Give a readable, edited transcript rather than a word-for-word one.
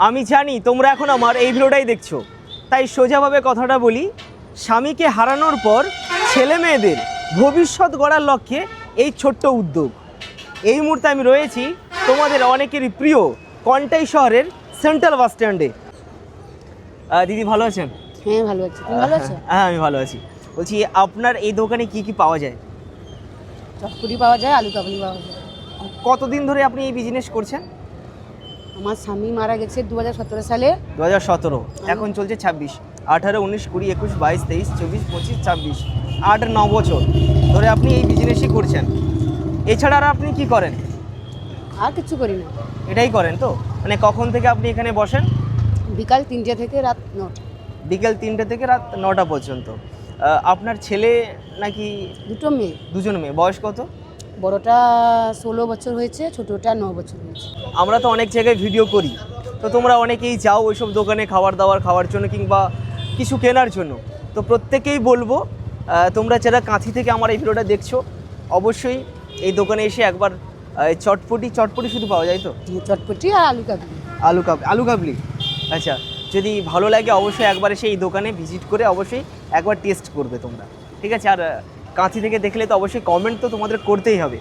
আমি জানি তোমরা এখন আমার এই ভিডিওটাই দেখছো, তাই সোজাভাবে কথাটা বলি। স্বামীকে হারানোর পর ছেলে মেয়েদের ভবিষ্যৎ গড়ার লক্ষ্যে এই ছোট্ট উদ্যোগ। এই মুহূর্তে আমি রয়েছি তোমাদের অনেকেরই প্রিয় কন্টাই শহরের সেন্ট্রাল বাস স্ট্যান্ডে। দিদি ভালো আছেন? হ্যাঁ ভালো আছি, তুমি ভালো আছো? হ্যাঁ আমি ভালো আছি। বলছি আপনার এই দোকানে কি কি পাওয়া যায়? চটপুরি পাওয়া যায়, আলু কাবলি পাওয়া যায়। কতদিন ধরে আপনি এই বিজনেস করছেন? আমার স্বামী মারা গেছে 2017 সালে। 2017, এখন চলছে 26, 18, 19, 20, 21, 22, 23, 24, 25, 26, 8-9 বছর ধরে আপনি এই বিজনেসই করছেন। এছাড়া আর আপনি কি করেন? আর কিছু করি না। এটাই করেন তো? মানে কখন থেকে আপনি এখানে বসেন? বিকাল 3টে থেকে রাত 9টা। বিকেল 3টে থেকে রাত 9টা পর্যন্ত। আপনার ছেলে নাকি? দুটো মেয়ে। দুজন মেয়ে। বয়স কত? বড়টা 16 বছর হয়েছে, ছোটটা 9 বছর হয়েছে। আমরা তো অনেক জায়গায় ভিডিও করি, তো তোমরা অনেকেই যাও ওইসব দোকানে খাবার দাবার খাওয়ার জন্য কিংবা কিছু কেনার জন্য। তো প্রত্যেকেই বলবো তোমরা যারা কাঁথি থেকে আমার এই ভিডিওটা দেখছো, অবশ্যই এই দোকানে এসে একবার চটপটি শুধু পাওয়া যায় তো? চটপটি আর আলু কাবলি। আলু কাবলি। আচ্ছা, যদি ভালো লাগে অবশ্যই একবার এসে এই দোকানে ভিজিট করে অবশ্যই একবার টেস্ট করবে তোমরা, ঠিক আছে? আর কাঁথি থেকে দেখলে তো অবশ্যই কমেন্ট তো তোমাদের করতেই হবে।